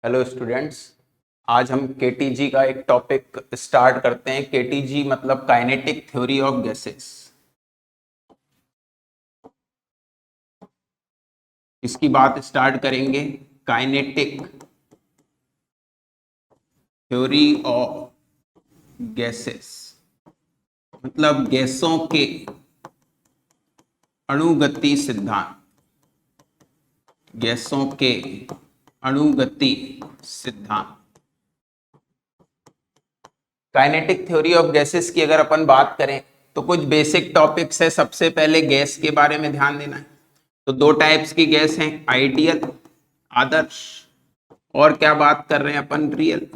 Hello students. आज हम KTG का एक टॉपिक स्टार्ट करते हैं। केटीजी मतलब काइनेटिक थ्योरी ऑफ गैसेस। इसकी बात स्टार्ट करेंगे। काइनेटिक थ्योरी ऑफ गैसेस मतलब गैसों के अणुगति सिद्धांत। गैसों के अणुगति सिद्धांत। काइनेटिक थ्योरी ऑफ गैसेस की अगर अपन बात करें तो कुछ बेसिक टॉपिक्स है। सबसे पहले गैस के बारे में ध्यान देना है। तो दो टाइप्स की गैस हैं, आइडियल आदर्श, और क्या बात कर रहे हैं अपन, रियल।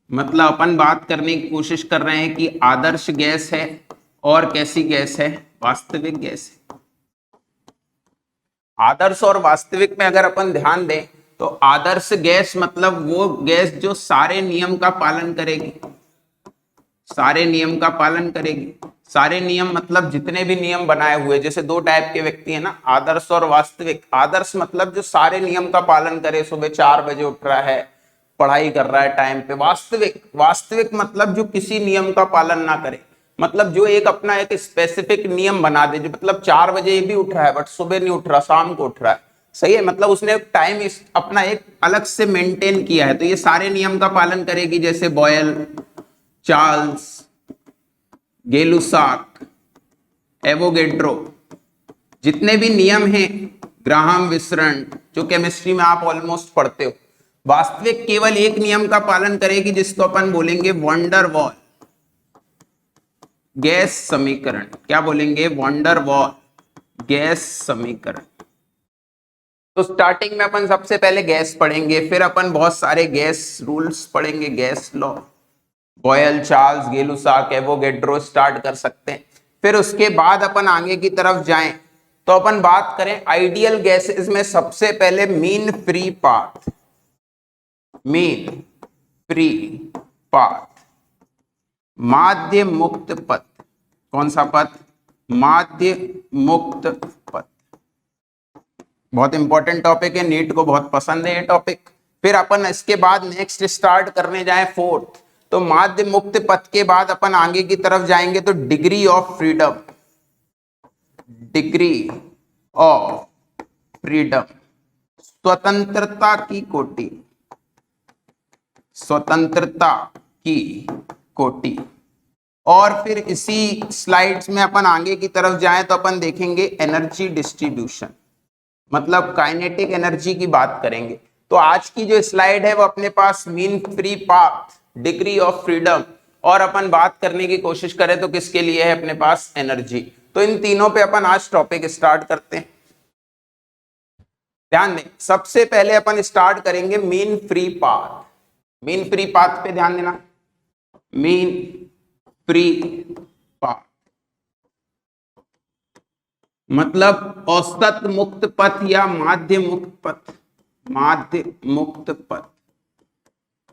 मतलब अपन बात करने की कोशिश कर रहे हैं कि आदर्श गैस है और कैसी गैस है, वास्तविक गैस है। आदर्श और वास्तविक में अगर अपन ध्यान दें तो आदर्श गैस मतलब वो गैस जो सारे नियम का पालन करेगी। सारे नियम का पालन करेगी। सारे नियम मतलब जितने भी नियम बनाए हुए, जैसे दो टाइप के व्यक्ति है ना, आदर्श और वास्तविक। आदर्श मतलब जो सारे नियम का पालन करे, सुबह 4 बजे उठ रहा है, पढ़ाई कर रहा है टाइम पे। वास्तविक, वास्तविक मतलब जो किसी नियम का पालन ना करे। मतलब जो एक अपना एक स्पेसिफिक नियम बना दे, जो मतलब 4 बजे ये भी उठ रहा है बट सुबह नहीं उठ रहा, शाम को उठ रहा है। सही है, मतलब उसने एक टाइम अपना एक अलग से मेंटेन किया है, तो ये सारे नियम का पालन करेगी। जैसे बॉयल, चार्ल्स, गेलुसाक, एवोगेड्रो, जितने भी नियम हैं, ग्राहम विसरण, जो केमिस्ट्री में आप ऑलमोस्ट पढ़ते हो। वास्तविक केवल एक नियम का पालन करेगी जिसको अपन बोलेंगे वॉन्डर वॉल गैस समीकरण। क्या बोलेंगे? वॉन्डर वॉल गैस समीकरण। तो स्टार्टिंग में अपन सबसे पहले गैस पढ़ेंगे, फिर अपन बहुत सारे गैस रूल्स पढ़ेंगे, gas law. Boyle, Charles, Gay Lussac, Avogadro start कर सकते हैं। फिर उसके बाद अपन आगे की तरफ जाएं तो अपन बात करें आइडियल गैसेस में सबसे पहले mean free path. Mean free path, माध्य मुक्त पथ। कौन सा पथ? माध्य मुक्त पथ। बहुत इंपॉर्टेंट टॉपिक है, नीट को बहुत पसंद है ये टॉपिक। फिर अपन इसके बाद नेक्स्ट स्टार्ट करने जाए फोर्थ, तो माध्य मुक्त पथ के बाद अपन आगे की तरफ जाएंगे तो degree of freedom. Degree of freedom, स्वतंत्रता की कोटि। स्वतंत्रता की कोटि। और फिर इसी स्लाइड्स में अपन आगे की तरफ जाएं तो अपन देखेंगे एनर्जी डिस्ट्रीब्यूशन, मतलब काइनेटिक एनर्जी की बात करेंगे। तो आज की जो स्लाइड है वो अपने पास mean free path, degree of freedom, और अपन बात करने की कोशिश करें तो किसके लिए है अपने पास? एनर्जी। तो इन तीनों पे अपन आज टॉपिक स्टार्ट करते हैं। ध्यान दें, सबसे पहले अपन स्टार्ट करेंगे mean free path. Mean free path पे ध्यान देना। मीन फ्री पाथ मतलब औसत मुक्त पथ या माध्य मुक्त पथ। माध्य मुक्त पथ।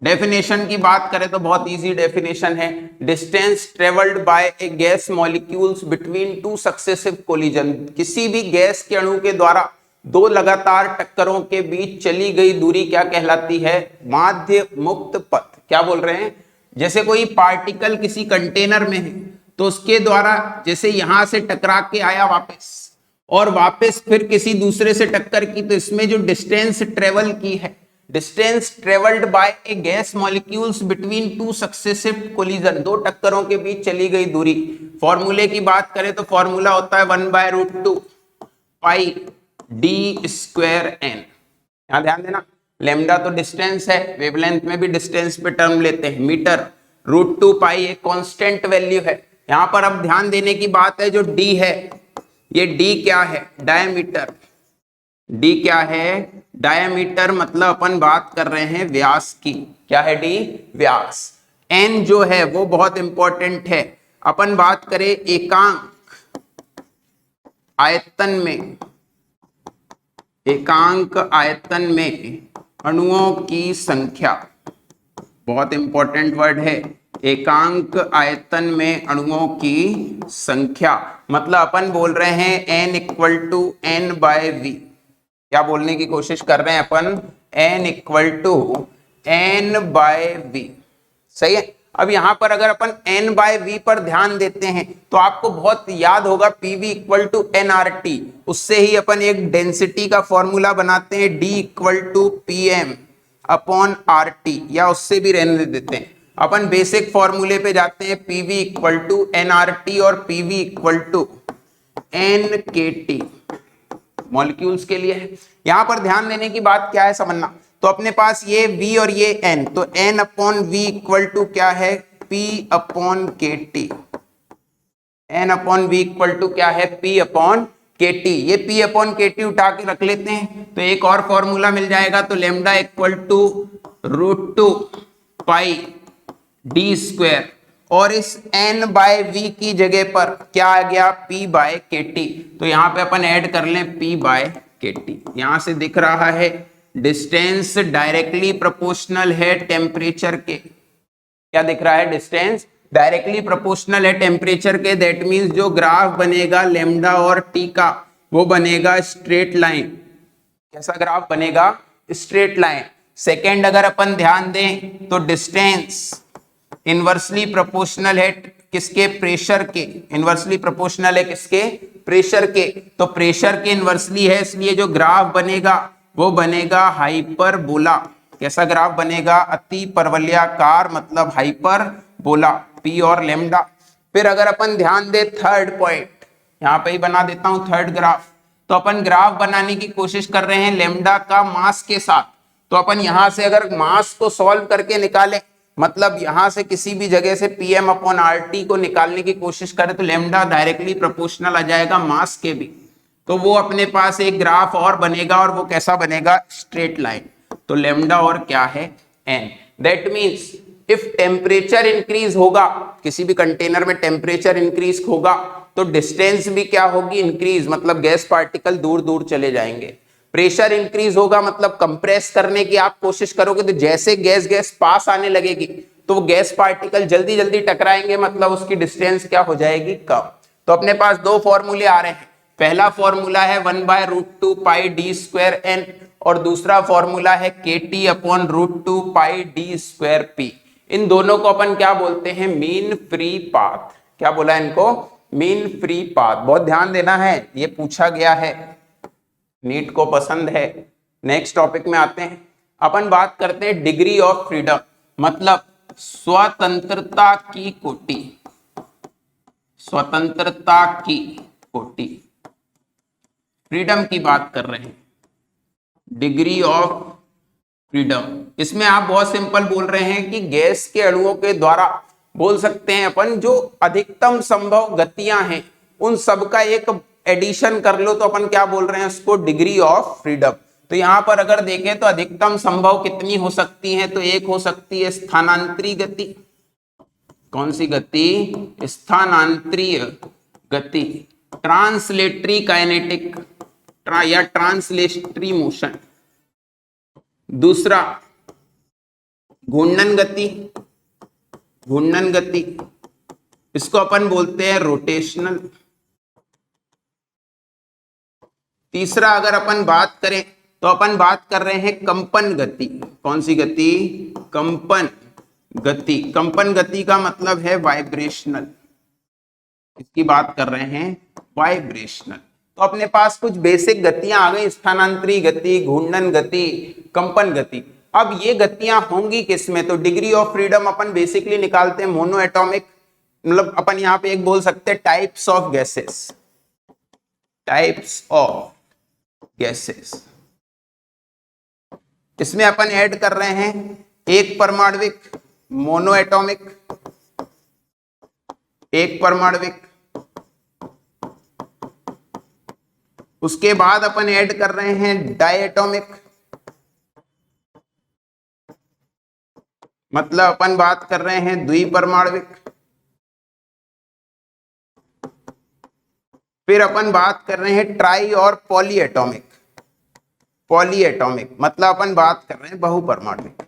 डेफिनेशन की बात करें तो बहुत इजी डेफिनेशन है। Distance travelled by A gas molecules between two successive collision. किसी भी गैस के अणु के द्वारा दो लगातार टक्करों के बीच चली गई दूरी क्या कहलाती है? माध्य मुक्त पथ। क्या बोल रहे हैं? जैसे कोई पार्टिकल किसी कंटेनर में है तो उसके द्वारा जैसे यहां से टकरा के आया वापस, और वापस फिर किसी दूसरे से टक्कर की, तो इसमें जो डिस्टेंस ट्रेवल की है, distance travelled by A gas molecules between two successive collision, दो टक्करों के बीच चली गई दूरी। फॉर्मूले की बात करें तो फॉर्मूला होता है 1/√2 पाई डी स्क्वायर एन। यहां ध्यान देना, लेमडा तो डिस्टेंस है, वेवलेंथ में भी डिस्टेंस पे टर्म लेते हैं मीटर। √2 पाई एक कांस्टेंट वैल्यू है। यहां पर अब ध्यान देने की बात है, जो डी है, ये डी क्या है? डायमीटर। डी क्या है? डायमीटर, मतलब अपन बात कर रहे हैं व्यास की। क्या है? डी, व्यास। एन जो है वो बहुत इंपॉर्टेंट है। अपन बात करें एकांक आयतन में, एकांक आयतन में अणुओं की संख्या, बहुत इंपॉर्टेंट वर्ड है। एकांक आयतन में अणुओं की संख्या, मतलब अपन बोल रहे हैं n = n/v। क्या बोलने की कोशिश कर रहे हैं अपन? n equal to n by v। सही है। अब यहां पर अगर अपन n बाय v पर ध्यान देते हैं तो आपको बहुत याद होगा pv इक्वल टू nRT, उससे ही अपन एक डेंसिटी का फॉर्मूला बनाते हैं d equal to pm upon RT, या उससे भी रहने देते हैं। अपन बेसिक फॉर्मूले पे जाते हैं, pv इक्वल टू nRT और pv equal to nKT molecules के लिए है। यहां पर ध्यान देने की बात क्या है समझना, तो अपने पास ये v और ये n, तो n upon v equal to क्या है p upon KT। n upon v equal to क्या है p अपॉन KT। ये p अपॉन KT उठा के रख लेते हैं तो एक और फॉर्मूला मिल जाएगा, तो lambda equal to √2 pi d square, और इस n बाय v की जगह पर क्या आ गया p बाय KT। तो यहाँ पे अपन ऐड कर लें p बाय KT। यहां से दिख रहा है डिस्टेंस डायरेक्टली प्रोपोर्शनल है टेम्परेचर के। क्या दिख रहा है? डिस्टेंस डायरेक्टली प्रोपोर्शनल है टेम्परेचर के। दैट मींस जो ग्राफ बनेगा लेमडा और टी का वो बनेगा स्ट्रेट लाइन। कैसा ग्राफ बनेगा? Straight line. सेकेंड अगर अपन ध्यान दें तो डिस्टेंस इनवर्सली प्रोपोर्शनल है किसके? प्रेशर के। इनवर्सली प्रोपोर्शनल है किसके? प्रेशर के। तो प्रेशर के इनवर्सली है, इसलिए जो ग्राफ बनेगा वो बनेगा हाइपरबोला। कैसा ग्राफ बनेगा? अति परवलयाकार, मतलब हाइपरबोला, पी और लेमडा। फिर अगर अपन ध्यान दे थर्ड पॉइंट, यहां पे ही बना देता हूं थर्ड ग्राफ। तो अपन ग्राफ बनाने की कोशिश कर रहे हैं लेमडा का मास के साथ। तो अपन यहां से अगर मास को सॉल्व करके निकालें, मतलब यहां से किसी भी जगह से pm अपॉन RT को निकालने की कोशिश करें, तो लेमडा डायरेक्टली प्रोपोर्शनल आ जाएगा मास के भी। तो वो अपने पास एक ग्राफ और बनेगा, और वो कैसा बनेगा? Straight line. तो लेमडा और क्या है? n। That means if temperature increase होगा, किसी भी कंटेनर में टेम्परेचर इंक्रीज होगा तो डिस्टेंस भी क्या होगी? इंक्रीज, मतलब गैस पार्टिकल दूर दूर चले जाएंगे। प्रेशर इंक्रीज होगा, मतलब कंप्रेस करने की आप कोशिश करोगे तो जैसे गैस गैस पास आने लगेगी तो वो गैस पार्टिकल जल्दी जल्दी टकराएंगे, मतलब उसकी डिस्टेंस क्या हो जाएगी? कम। तो अपने पास दो फॉर्मूले आ रहे हैं। पहला फॉर्मूला है 1/√2 पाई d स्क्वायर n, और दूसरा फॉर्मूला है KT upon √2 pi d square p। इन दोनों को अपन क्या बोलते हैं? Mean free path. क्या बोला इनको? Mean free path. बहुत ध्यान देना है, ये पूछा गया है, नीट को पसंद है। नेक्स्ट टॉपिक में आते हैं। अपन बात करते हैं डिग्री ऑफ फ्रीडम, मतलब स्वतंत्रता की कोटि। स्वतंत्रता की कोटि, फ्रीडम की बात कर रहे हैं। डिग्री ऑफ फ्रीडम, इसमें आप बहुत सिंपल बोल रहे हैं कि गैस के अणुओं के द्वारा बोल सकते हैं अपन जो अधिकतम संभव गतियां हैं उन सब का एक एडिशन कर लो तो अपन क्या बोल रहे हैं? उसको डिग्री ऑफ फ्रीडम। तो यहां पर अगर देखें तो अधिकतम संभव कितनी हो सकती है? तो एक हो सकती है स्थानांतरी गति। कौन सी गति? स्थानांतरीय गति, ट्रांसलेटरी काइनेटिक या ट्रांसलेटरी मोशन। दूसरा घूर्णन गति। घूर्णन गति, इसको अपन बोलते हैं रोटेशनल। तीसरा अगर अपन बात करें तो अपन बात कर रहे हैं कंपन गति। कौन सी गति? कंपन गति। कंपन गति का मतलब है वाइब्रेशनल। इसकी बात कर रहे हैं वाइब्रेशनल। तो अपने पास कुछ बेसिक गतियां आ गई, स्थानांतरी गति, घूर्णन गति, कंपन गति। अब ये गतियां होंगी किसमें? तो degree of freedom upon basically निकालते हैं मोनो एटॉमिक, मतलब अपन यहां पे एक बोल सकते हैं types of gases. Types of gases, इसमें अपन ऐड कर रहे हैं एक परमाणविक, मोनो एटॉमिक, एक परमाणविक। उसके बाद अपन ऐड कर रहे हैं डायटोमिक, मतलब अपन बात कर रहे हैं द्विपरमाणविक। फिर अपन बात कर रहे हैं ट्राई और पॉली एटॉमिक। पॉली एटॉमिक मतलब अपन बात कर रहे हैं बहुपरमाणविक।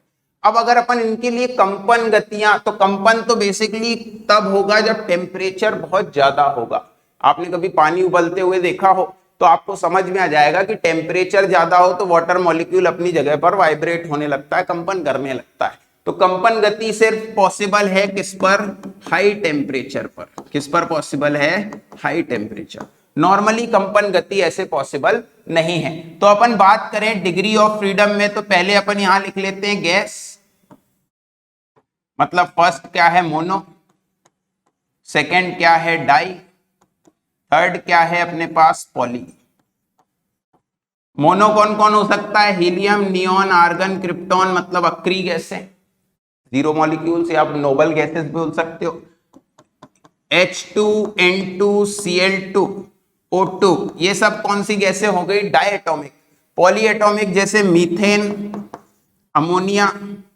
अब अगर अपन इनके लिए कंपन गतियां, तो कंपन तो बेसिकली तब होगा जब टेम्परेचर बहुत ज्यादा होगा। आपने कभी पानी उबलते हुए देखा हो तो आपको समझ में आ जाएगा कि टेम्परेचर ज्यादा हो तो वाटर मॉलिक्यूल अपनी जगह पर वाइब्रेट होने लगता है, कंपन करने लगता है। तो कंपन गति सिर्फ पॉसिबल है किस पर? हाई टेम्परेचर पर। किस पर पॉसिबल है? High temperature. नॉर्मली कंपन गति ऐसे पॉसिबल नहीं है। तो अपन बात करें डिग्री ऑफ फ्रीडम में, तो पहले अपन यहां लिख लेते हैं गैस, मतलब फर्स्ट क्या है? मोनो, सेकंड क्या है? डाई, थर्ड क्या है अपने पास? पॉली। मोनो कौन कौन हो सकता है? हीलियम, नियॉन, आर्गन, क्रिप्टॉन, मतलब अक्री गैसें, जीरो मॉलिक्यूल से आप नोबल गैसेस बोल सकते हो। H2N2 Cl2 O2, ये सब कौन सी गैसें हो गई? डायएटॉमिक। पॉलीएटॉमिक जैसे मीथेन, अमोनिया,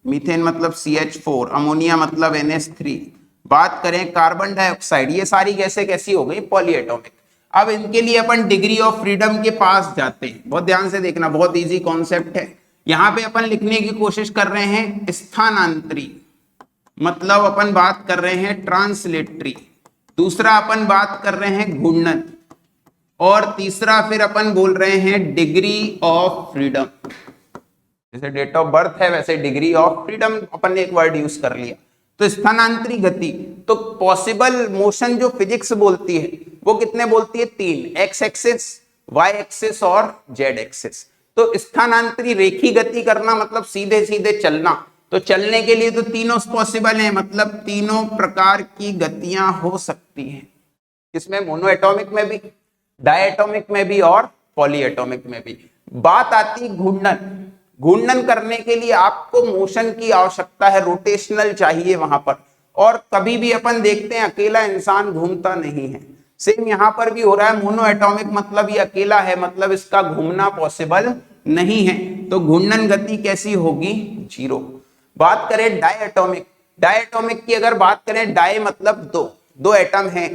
मीथेन मतलब CH4, अमोनिया मतलब NH3। बात करें कार्बन डाइऑक्साइड, ये सारी गैसें कैसी हो गई? पॉलीएटॉमिक। अब इनके लिए अपन डिग्री ऑफ फ्रीडम के पास जाते हैं। बहुत ध्यान से देखना, बहुत इजी कॉन्सेप्ट है। यहां पे अपन लिखने की कोशिश कर रहे हैं स्थानांतरी, मतलब अपन बात कर रहे हैं ट्रांसलेटरी। दूसरा अपन बात कर रहे हैं घूर्णन, और तीसरा फिर अपन बोल रहे हैं डिग्री ऑफ फ्रीडम। जैसे डेट ऑफ बर्थ है वैसे डिग्री ऑफ फ्रीडम अपन ने एक वर्ड यूज कर लिया। तो स्थानांतरी गति, तो पॉसिबल मोशन जो फिजिक्स बोलती है वो कितने बोलती है? 3, एक्स एक्सिस, वाई एक्सिस और जेड एक्सिस। तो स्थानांतरी रेखी गति करना मतलब सीधे सीधे चलना, तो चलने के लिए तो तीनों पॉसिबल है, मतलब तीनों प्रकार की गतियां हो सकती हैं। इसमें मोनो एटॉमिक में भी, डायएटॉमिक में भी और पॉलीएटॉमिक में भी। बात आती घूर्णन। घूर्णन करने के लिए आपको मोशन की आवश्यकता है, रोटेशनल चाहिए वहां पर। और कभी भी अपन देखते हैं अकेला इंसान घूमता नहीं है, सेम यहां पर भी हो रहा है। मोनो एटॉमिक मतलब ये अकेला है, मतलब इसका घूमना पॉसिबल नहीं है। तो घूर्णन गति कैसी होगी? 0। बात करें डायएटॉमिक, डायएटॉमिक की अगर बात करें, डाई मतलब दो एटम हैं,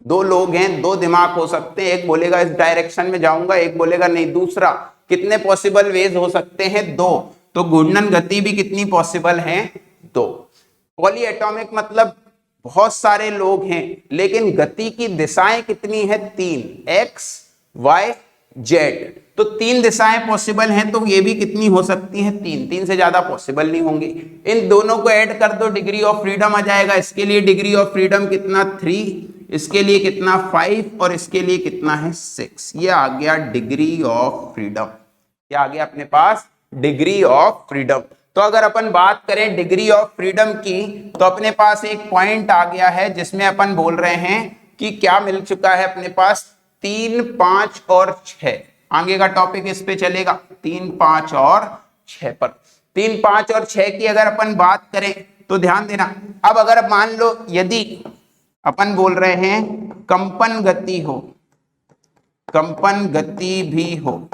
दो लोग हैं, दो दिमाग हो सकते हैं, एक बोलेगा इस डायरेक्शन में जाऊंगा, एक बोलेगा नहीं दूसरा। कितने पॉसिबल वेज हो सकते हैं? 2। तो घूर्णन गति भी कितनी पॉसिबल है? 2। पॉलीएटॉमिक मतलब बहुत सारे लोग हैं लेकिन गति की दिशाएं कितनी है? 3, एक्स, वाई, जेड। तो 3 दिशाएं पॉसिबल हैं, तो ये भी कितनी हो सकती हैं? 3 से ज्यादा पॉसिबल नहीं होंगे। इन दोनों को ऐड कर दो, डिग्री ऑफ फ्रीडम आ जाएगा। इसके लिए डिग्री ऑफ फ्रीडम कितना? 3, इसके लिए कितना? 5, और इसके लिए कितना है? 6। ये आ गया डिग्री ऑफ फ्रीडम। क्या आ गया अपने पास? Degree of freedom. तो अगर अपन बात करें डिग्री ऑफ फ्रीडम की, तो अपने पास एक पॉइंट आ गया है जिसमें अपन बोल रहे हैं कि क्या मिल चुका है अपने पास? 3, 5 और 6। आगे का टॉपिक इस पे चलेगा 3, 5 और 6 पर। 3, 5 और 6 की अगर अपन बात करें तो ध्यान देना। अब अगर मान लो यदि अपन बोल रहे हैं कंपन गति हो, कंपन गति भी हो,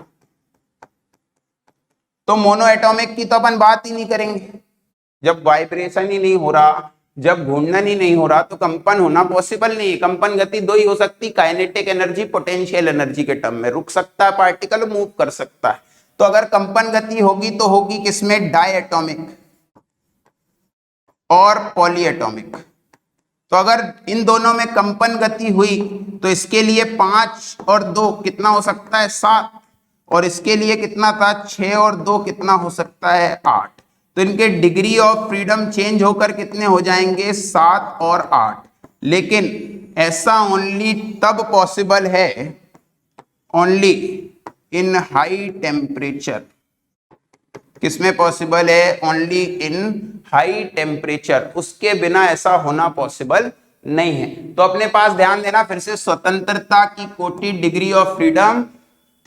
तो मोनो एटॉमिक की तो अपन बात ही नहीं करेंगे। जब वाइब्रेशन ही नहीं हो रहा, जब घूर्णन ही नहीं हो रहा, तो कंपन होना पॉसिबल नहीं है। कंपन गति 2 ही हो सकती, काइनेटिक एनर्जी, पोटेंशियल एनर्जी के टर्म में। रुक सकता है पार्टिकल, मूव कर सकता है। तो अगर कंपन गति होगी तो होगी किसमें? डायएटॉमिक और पॉलीएटॉमिक। तो अगर इन दोनों में कंपन गति हुई तो इसके लिए 5 और 2 कितना हो सकता है? 7। और इसके लिए कितना था? 6 और 2 कितना हो सकता है? 8। तो इनके डिग्री ऑफ फ्रीडम चेंज होकर कितने हो जाएंगे? 7 और 8। लेकिन ऐसा ओनली तब पॉसिबल है, ओनली इन हाई टेम्परेचर। किसमें पॉसिबल है? Only in high temperature. उसके बिना ऐसा होना पॉसिबल नहीं है। तो अपने पास ध्यान देना फिर से, स्वतंत्रता की कोटि, डिग्री ऑफ फ्रीडम,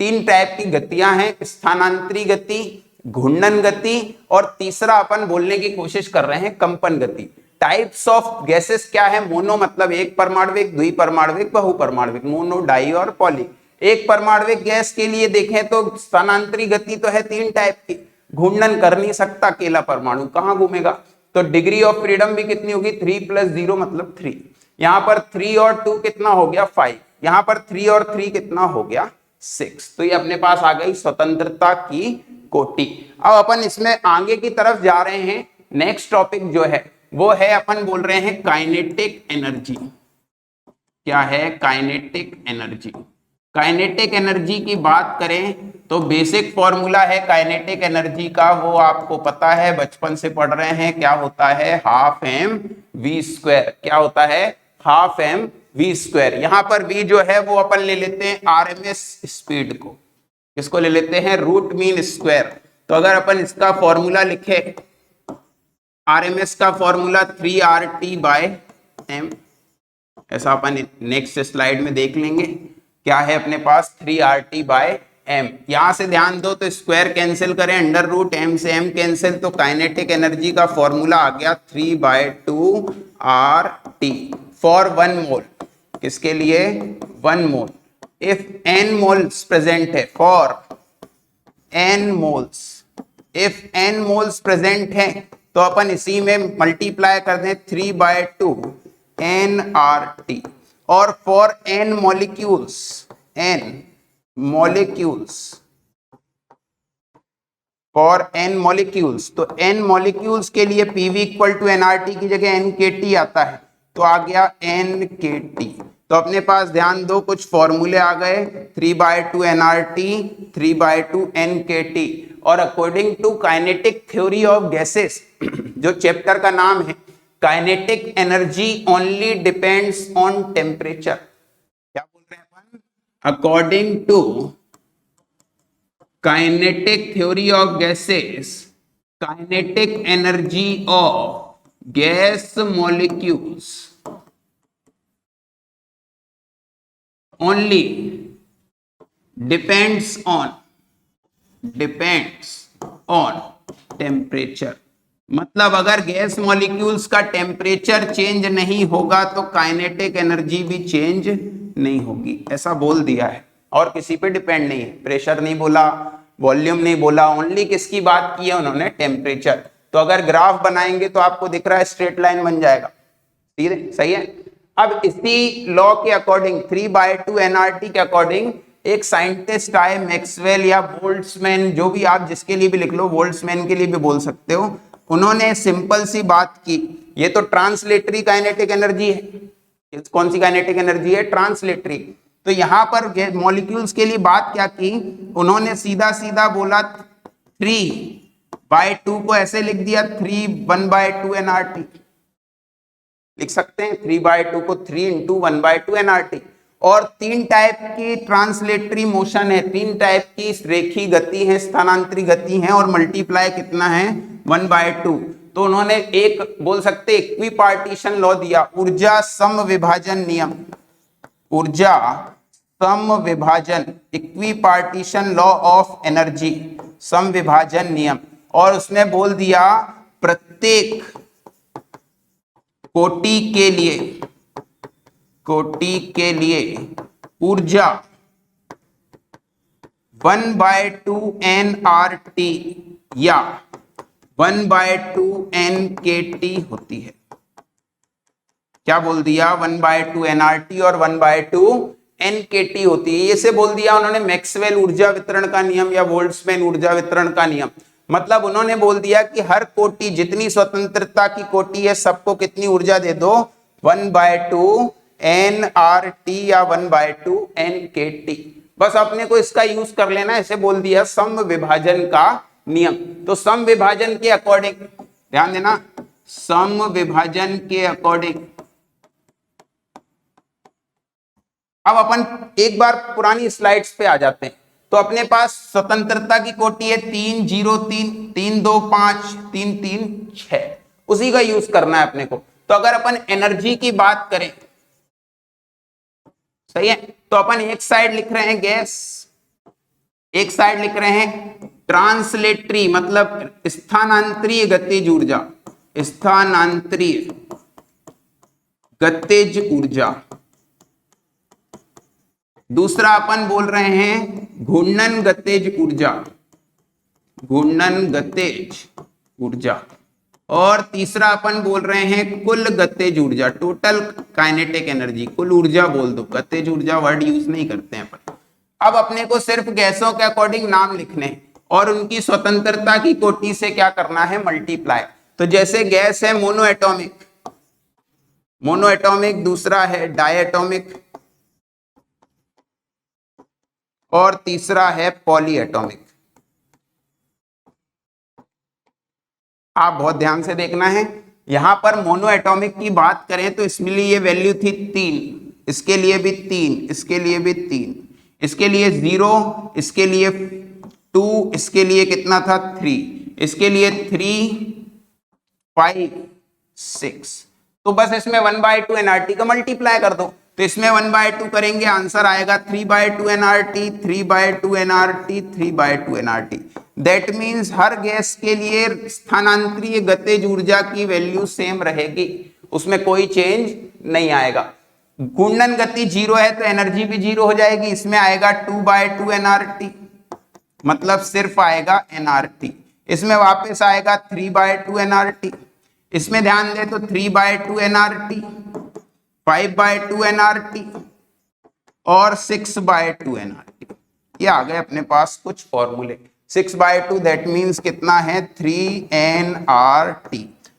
3 टाइप की गतियां हैं, स्थानांतरी गति, घूर्णन गति, और तीसरा अपन बोलने की कोशिश कर रहे हैं कंपन गति। टाइप्स ऑफ गैसेस क्या है? मोनो मतलब एक परमाणविक, द्विपरमाणविक, बहुपरमाणविक, मोनो, डाई और पॉली। एक परमाणविक गैस के लिए देखें तो स्थानांतरी गति तो है 3 टाइप की, घूर्णन कर नहीं सकता अकेला परमाणु, कहां घूमेगा? तो डिग्री ऑफ फ्रीडम भी कितनी होगी? 3 + 0 मतलब 3। यहां पर 3 और 2 कितना हो गया? 5। यहां पर 3 और 3 कितना हो गया? 6। तो ये अपने पास आ गई स्वतंत्रता की कोटि। अब अपन इसमें आगे की तरफ जा रहे हैं। नेक्स्ट टॉपिक जो है वो है, अपन बोल रहे हैं काइनेटिक एनर्जी। क्या है? Kinetic energy. काइनेटिक एनर्जी की बात करें तो बेसिक फॉर्मूला है काइनेटिक एनर्जी का, वो आपको पता है, बचपन से पढ़ रहे हैं, क्या होता है, हाफ एम वी स्क्वायर। क्या होता है, हाफ एम वी स्क्वायर। यहां पर वी जो है वो अपन ले लेते हैं आरएमएस स्पीड को, इसको ले लेते हैं रूट मीन स्क्वायर। तो अगर अपन इसका फॉर्मूला लिखे, आरएमएस का फॉर्मूला 3RT/m, ऐसा अपन नेक्स्ट स्लाइड में देख लेंगे। क्या है अपने पास, 3RT/m। यहां से ध्यान दो तो स्क्वायर कैंसिल करें, अंडर रूट m से m कैंसिल, तो काइनेटिक एनर्जी का फॉर्मूला आ गया 3/2RT फॉर 1 मोल। किसके लिए, 1 मोल। इफ n मोल्स प्रेजेंट है, for n moles, if n moles present है तो अपन इसी में मल्टीप्लाई कर दें 3/2 nRT। और for n molecules, n molecules, for n molecules, तो n मॉलिक्यूल्स के लिए PV इक्वल टू nRT की जगह nKT आता है, तो आ गया nKT। तो अपने पास ध्यान दो कुछ फॉर्मूले आ गए, 3/2 nRT, 3/2 nKT। और according to kinetic theory of gases, जो चैप्टर का नाम है, kinetic energy only depends on temperature. क्या बोल रहे हैं अपन, according to kinetic theory of gases, kinetic energy of gas molecules only depends on temperature। मतलब अगर गैस मॉलिक्यूल्स का टेम्परेचर चेंज नहीं होगा तो काइनेटिक एनर्जी भी चेंज नहीं होगी, ऐसा बोल दिया है। और किसी पे डिपेंड नहीं है, प्रेशर नहीं बोला, वॉल्यूम नहीं बोला, ओनली किसकी बात की है उन्होंने, टेम्परेचर। तो अगर ग्राफ बनाएंगे तो आपको दिख रहा है स्ट्रेट लाइन बन जाएगा, ठीक है, सही है। अब इसी लॉ के अकॉर्डिंग 3/2 nRT के अकॉर्डिंग एक साइंटिस्ट आए, मैक्सवेल या बोल्ट्जमैन, जो भी आप जिसके लिए भी लिख लो, बोल्ट्जमैन के लिए भी बोल सकते हो। उन्होंने सिंपल सी बात की, ये तो ट्रांसलेटरी काइनेटिक एनर्जी है। कौन सी काइनेटिक एनर्जी है, ट्रांसलेटरी। तो यहां पर मॉलिक्यूल्स के लिए बात क्या की, उन्होंने सीधा सीधा बोला 3/2 को ऐसे लिख दिया, 1/2 nRT लिख सकते हैं, 3/2 को 3 × 1/2 nRT। और 3 टाइप की ट्रांसलेटरी मोशन है, 3 टाइप की रेखी गति है, स्थानांतरी गति है, और मल्टीप्लाई कितना है, 1/2। तो उन्होंने एक बोल सकते इक्विपार्टीशन लॉ दिया, ऊर्जा सम विभाजन नियम, ऊर्जा सम विभाजन, इक्विपार्टीशन लॉ ऑफ एनर्जी, सम विभाजन नियम। और उसने बोल दिया प्रत्येक कोटि के लिए ऊर्जा 1/2 nRT या 1/2 nKT होती है। क्या बोल दिया, 1/2 nRT और 1/2 nKT होती है। ये से बोल दिया उन्होंने मैक्सवेल ऊर्जा वितरण का नियम या बोल्ट्जमैन ऊर्जा वितरण का नियम। मतलब उन्होंने बोल दिया कि हर कोटि, जितनी स्वतंत्रता की कोटि है, सबको कितनी ऊर्जा दे दो, 1/2 nRT या 1/2 nKT। बस अपने को इसका यूज कर लेना, ऐसे बोल दिया सम विभाजन का नियम। तो सम विभाजन के अकॉर्डिंग ध्यान देना, सम विभाजन के अकॉर्डिंग अब अपन एक बार पुरानी स्लाइड्स पे आ जाते हैं। तो अपने पास स्वतंत्रता की कोटि है 3, 0, 3, 3, 2, 5, 3, 3, 6, उसी का यूज करना है अपने को। तो अगर अपन एनर्जी की बात करें, सही है, तो अपन एक साइड लिख रहे हैं गैस, एक साइड लिख रहे हैं ट्रांसलेटरी, मतलब स्थानांतरीय गतिज ऊर्जा, स्थानांतरीय गतिज ऊर्जा। दूसरा अपन बोल रहे हैं घूर्णन गतिज ऊर्जा, घूर्णन गतिज ऊर्जा। और तीसरा अपन बोल रहे हैं कुल गतिज ऊर्जा, टोटल काइनेटिक एनर्जी, कुल ऊर्जा बोल दो, गतिज ऊर्जा वर्ड यूज नहीं करते हैं अपन। अब अपने को सिर्फ गैसों के अकॉर्डिंग नाम लिखने और उनकी स्वतंत्रता की कोटि से क्या करना है, मल्टीप्लाई। तो जैसे गैस है मोनो एटॉमिक, मोनो एटॉमिक, दूसरा है डाई एटॉमिक, और तीसरा है पॉलीएटॉमिक। आप बहुत ध्यान से देखना है, यहां पर मोनो एटॉमिक की बात करें तो इसमें लिए ये वैल्यू थी 3, इसके लिए भी 3, इसके लिए भी 3, इसके लिए 0, इसके लिए 2, इसके लिए कितना था 3, इसके लिए 3, 5, 6। तो बस इसमें 1/2 एनआरटी का मल्टीप्लाई कर दो, तो इसमें 1/2 करेंगे, आंसर आएगा 3/2 NRT, 3/2 NRT, 3/2 NRT. That means her gas के लिए स्थानांतरीय गतिज ऊर्जा की वैल्यू सेम रहेगी, उसमें कोई चेंज नहीं आएगा। घूर्णन गति 0 है तो एनर्जी भी 0 हो जाएगी, इसमें आएगा 2/2 एनआरटी, मतलब सिर्फ आएगा एनआरटी। इसमें वापस आएगा 3/2 एनआरटी, इसमें ध्यान दे तो 3/2 एनआरटी, 5/2 एनआरटी और 6/2 एनआरटी। ये आ गए अपने पास कुछ फॉर्मूले। 6/2 दैट मीन्स कितना है 3 एनआरटी।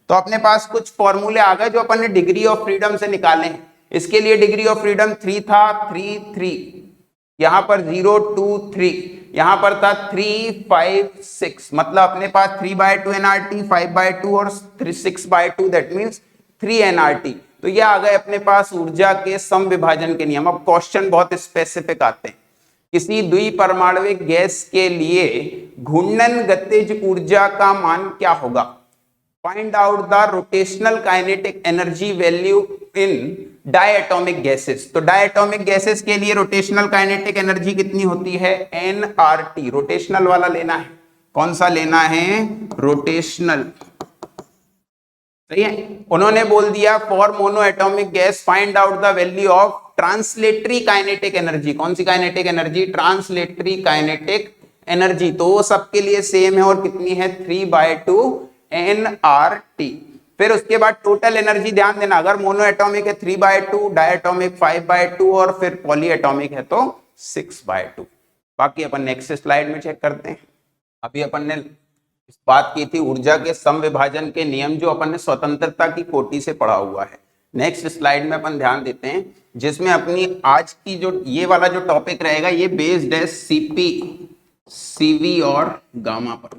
तो अपने पास कुछ फॉर्मूले आ गए जो अपन ने डिग्री ऑफ फ्रीडम से निकाले हैं। इसके लिए डिग्री ऑफ फ्रीडम 3 था, 3, 3, यहां पर 0, 2, 3, यहां पर था 3, 5, 6, मतलब अपने पास 3/2 एनआरटी, 5/2 और 6/2 दैट मीन्स 3 एनआरटी। तो ये आ गए अपने पास ऊर्जा के सम विभाजन के नियम। अब क्वेश्चन बहुत स्पेसिफिक आते हैं। किसी द्विपरमाणविक गैस के लिए घूर्णन गतिज ऊर्जा का मान क्या होगा? Find out the rotational kinetic energy value in diatomic gases. तो डायटोमिक गैसेस के लिए रोटेशनल काइनेटिक एनर्जी कितनी होती है? nRT। रोटेशनल वाला लेना है, कौन सा लेना है? रोटेशनल। सही है। उन्होंने बोल दिया for mono atomic gas find out the value of translatory kinetic energy. कौन सी kinetic energy? Translatory kinetic energy. तो वो सबके लिए सेम है और कितनी है? 3/2 nRT। फिर उसके बाद टोटल एनर्जी ध्यान देना, अगर मोनो एटॉमिक है 3/2, डायटोमिक 5/2 और फिर पॉली एटॉमिक है तो 6/2। बाकी अपन नेक्स्ट स्लाइड में चेक करते हैं। अभी अपन ने इस बात की थी ऊर्जा के सम विभाजन के नियम, जो अपन ने स्वतंत्रता की कोटि से पढ़ा हुआ है। नेक्स्ट स्लाइड में अपन ध्यान देते हैं, जिसमें अपनी आज की जो ये वाला जो टॉपिक रहेगा ये बेस्ड है सीपी, सीवी और गामा पर।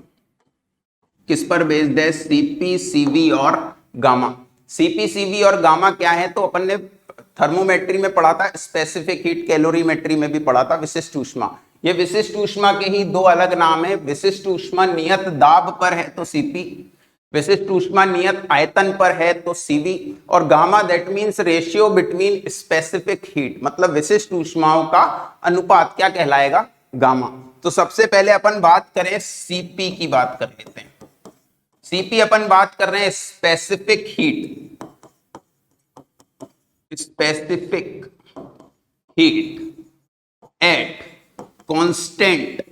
किस पर बेस्ड है? सीपी, सीवी और गामा। सीपी, सीवी और गामा क्या है? तो अपन ने थर्मोमेट्री में पढ़ा था, स्पेसिफिक हीट, कैलोरीमेट्री में भी पढ़ा था विशिष्ट ऊष्मा। ये विशिष्ट ऊष्मा के ही दो अलग नाम है। विशिष्ट ऊष्मा नियत दाब पर है तो सीपी, विशिष्ट ऊष्मा नियत आयतन पर है तो सीवी, और gamma that means ratio between specific heat, मतलब विशिष्ट ऊष्माओं का अनुपात क्या कहलाएगा? गामा। तो सबसे पहले अपन बात करें सीपी की, बात कर लेते हैं। सीपी अपन बात कर रहे हैं specific heat, specific heat at constant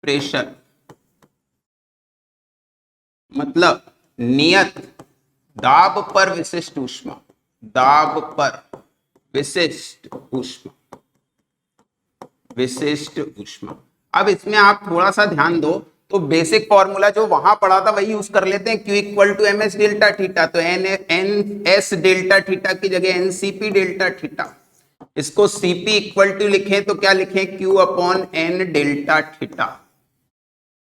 pressure, मतलब नियत दाब पर विशिष्ट ऊष्मा, दाब पर विशिष्ट ऊष्मा, विशिष्ट ऊष्मा। अब इसमें आप थोड़ा सा ध्यान दो, तो बेसिक फॉर्मूला जो वहां पढ़ा था वही यूज कर लेते हैं। Q equal to m s delta theta, तो एन एस डेल्टा थीटा की जगह एनसीपी डेल्टा थीटा। इसको सीपी इक्वल टू लिखें तो क्या लिखें? Q upon n delta theta.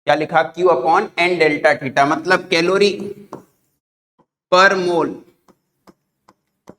क्या लिखा? Q upon n delta theta, मतलब calorie per mole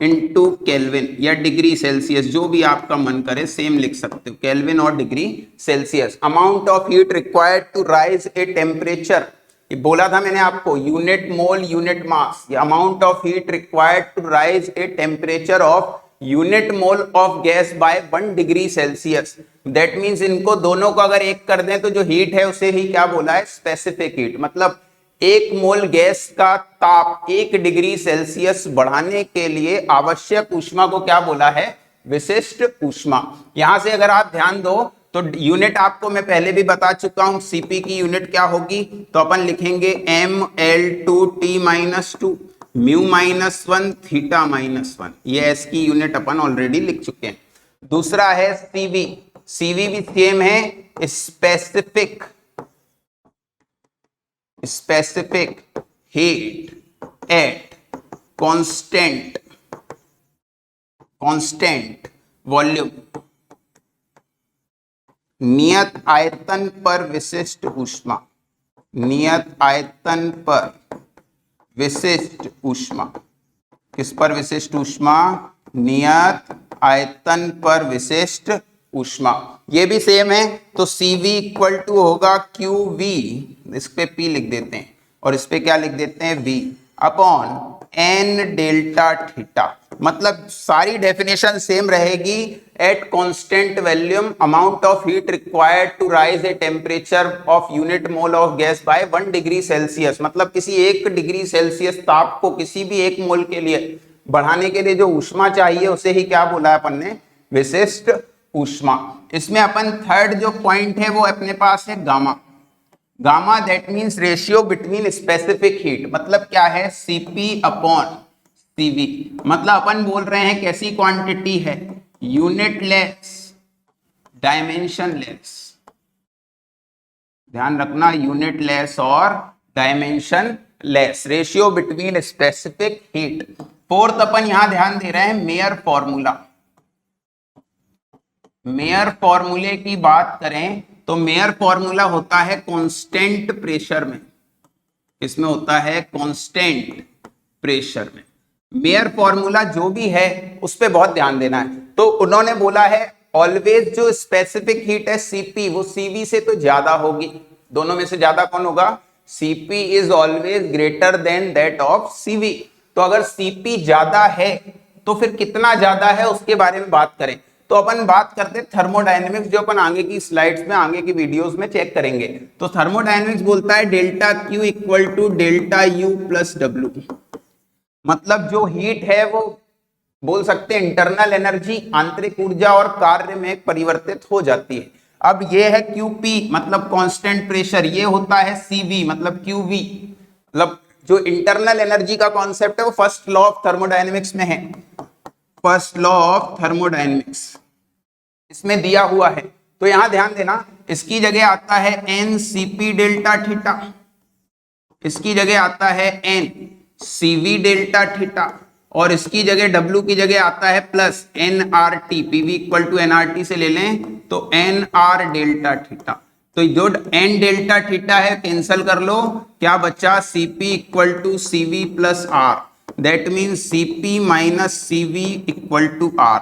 into kelvin या डिग्री सेल्सियस, जो भी आपका मन करे सेम लिख सकते हो, केल्विन और degree Celsius. Amount of heat required to raise a temperature, ये बोला था मैंने आपको, यूनिट मोल यूनिट मास। ये amount of heat required to raise a temperature of unit mole of gas by 1 degree Celsius. That means इनको दोनों को अगर एक कर दें तो जो हीट है उसे ही क्या बोला है? Specific heat. मतलब एक मोल गैस का ताप 1 डिग्री सेल्सियस बढ़ाने के लिए आवश्यक ऊष्मा को क्या बोला है? विशिष्ट ऊष्मा। यहां से अगर आप ध्यान दो तो यूनिट आपको मैं पहले भी बता चुका हूं, सीपी की यूनिट क्या होगी? तो अपन लिखेंगे mL2T-2 μ-1 θ-1। ये एस की यूनिट अपन ऑलरेडी लिख चुके हैं। दूसरा है सीवी, सीवी भी सेम है, specific, specific heat at constant volume नियत आयतन पर विशिष्ट ऊष्मा, नियत आयतन पर विशिष्ट ऊष्मा, किस पर विशिष्ट ऊष्मा, नियत आयतन पर विशिष्ट ऊष्मा। ये भी सेम है, तो CV इक्वल टू होगा QV, इस पे P लिख देते हैं और इस पे क्या लिख देते हैं V upon N delta theta. मतलब सारी डेफिनेशन सेम रहेगी। At constant volume amount of heat required to raise a temperature of unit mole of gas by 1 degree Celsius. मतलब किसी 1 डिग्री सेल्सियस ताप को किसी भी 1 मोल के लिए बढ़ाने के लिए जो ऊष्मा चाहिए उसे ही क्या बोला है अपन ने, विशिष्ट ऊष्मा। इसमें अपन थर्ड जो पॉइंट है वो अपने पास है gamma. Gamma that means ratio between specific heat. मतलब क्या है, Cp अपॉन Cv। मतलब अपन बोल रहे हैं कैसी क्वांटिटी है, यूनिटलेस डायमेंशनलेस, ध्यान रखना यूनिटलेस और dimensionless, ratio between specific heat. Fourth अपन यहां ध्यान दे रहे हैं मेयर फॉर्मूला। मेयर फॉर्मूले की बात करें तो मेयर फॉर्मूला होता है कांस्टेंट प्रेशर में, इसमें होता है कांस्टेंट प्रेशर में। मेयर फॉर्मूला जो भी है उस पे बहुत ध्यान देना है। तो उन्होंने बोला है ऑलवेज जो स्पेसिफिक हीट है Cp वो Cv से तो ज्यादा होगी। दोनों में से ज्यादा कौन होगा, Cp is always greater than that of Cv। तो अगर Cp ज्यादा है तो फिर कितना ज्यादा है उसके बारे में बात करें तो अपन बात करते हैं थर्मोडायनेमिक्स, जो अपन आगे की स्लाइड्स में आगे की वीडियोस में चेक करेंगे। तो थर्मोडायनेमिक्स बोलता है delta Q equal to delta U plus W। मतलब जो हीट है वो बोल सकते हैं इंटरनल एनर्जी, आंतरिक ऊर्जा और कार्य में परिवर्तित हो जाती है। अब ये है QP मतलब कांस्टेंट प्रेशर, ये होता है CV मतलब QV। मतलब जो इंटरनल एनर्जी का कॉन्सेप्ट है वो फर्स्ट लॉ ऑफ थर्मोडायनेमिक्स में है, फर्स्ट लॉ ऑफ थर्मोडायनेमिक्स इसमें दिया हुआ है। तो यहां ध्यान देना, इसकी जगह आता है NCP डेल्टा थीटा, इसकी जगह आता है NCV डेल्टा थीटा और इसकी जगह W की जगह आता है plus NRT। PV equal to NRT से ले लें तो NR डेल्टा थीटा। तो जो N डेल्टा थीटा है कैंसिल कर लो, क्या बचा, CP equal to CV plus R, that means CP minus CV equal to R।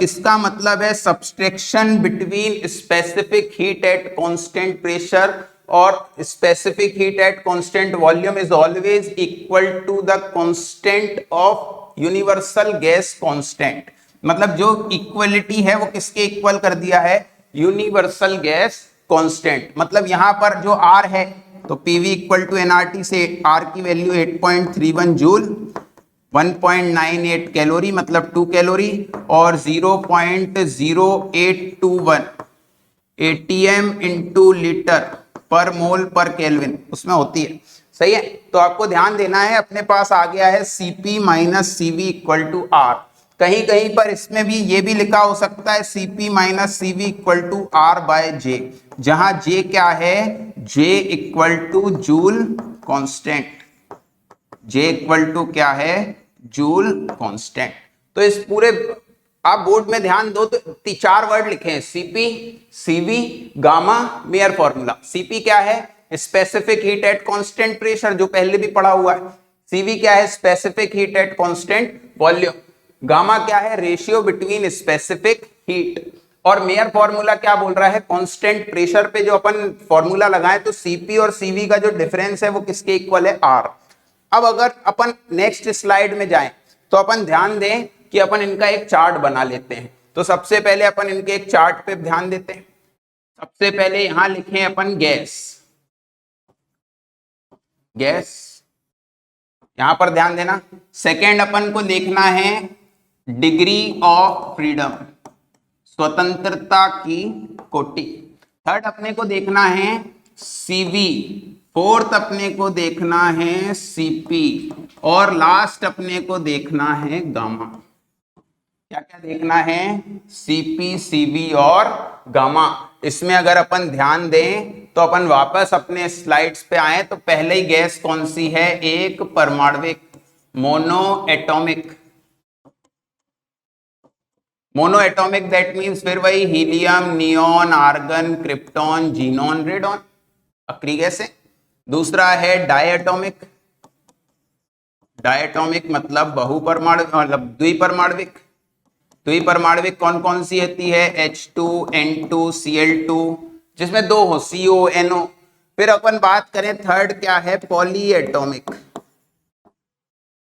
इसका मतलब है subtraction between specific heat at constant pressure और specific heat at constant volume is always equal to the constant of universal gas constant. मतलब जो equality है वो किसके equal कर दिया है, यूनिवर्सल गैस कांस्टेंट। मतलब यहां पर जो R है तो PV इक्वल टू NRT से R की वैल्यू 8.31 जूल, 1.98 कैलोरी मतलब 2 कैलोरी और 0.0821 ATM इंटू लीटर पर मोल पर केल्विन उसमें होती है। सही है, तो आपको ध्यान देना है, अपने पास आ गया है Cp minus CV equal to R। कहीं कहीं पर इसमें भी ये भी लिखा हो सकता है Cp minus CV equal to R by J, जहां J क्या है, J equal to joule constant, J equal to क्या है, जूल कांस्टेंट। तो इस पूरे आप बोर्ड में ध्यान दो तो 4 वर्ड लिखे हैं, Cp, CV, gamma, mayor formula. Cp क्या है, specific heat at constant pressure, जो पहले भी पढ़ा हुआ है। CV क्या है, specific heat at constant volume. Gamma क्या है, रेशियो बिटवीन स्पेसिफिक हीट। और मेयर फॉर्मूला क्या बोल रहा है, कांस्टेंट प्रेशर पे जो अपन फॉर्मूला लगाए तो Cp और CV का जो डिफरेंस है वो किसके इक्वल है, R। अब अगर अपन नेक्स्ट स्लाइड में जाएं तो अपन ध्यान दें कि अपन इनका एक चार्ट बना लेते हैं। तो सबसे पहले अपन इनके एक चार्ट पे ध्यान देते हैं। सबसे पहले यहां लिखें अपन गैस, गैस यहां पर ध्यान देना। सेकेंड अपन को देखना है डिग्री ऑफ फ्रीडम, स्वतंत्रता की कोटि। थर्ड अपने को देखना है CV, फोर्थ अपने को देखना है CP और लास्ट अपने को देखना है गामा। क्या क्या देखना है, CP, CV और गामा। इसमें अगर अपन ध्यान दें तो अपन वापस अपने स्लाइड्स पे आए तो पहले ही गैस कौन सी है, एक परमाणविक mono atomic, mono atomic that means फिर वही helium, neon, argon, krypton, xenon, radon, अक्री गैस है। दूसरा है डायटोमिक, डायटोमिक मतलब बहुपरमाणु मतलब द्विपरमाणविक। द्विपरमाणविक कौन कौन सी होती है? H2, N2, Cl2, जिसमें दो हो, CO, NO। फिर अपन बात करें थर्ड क्या है? Poly atomic.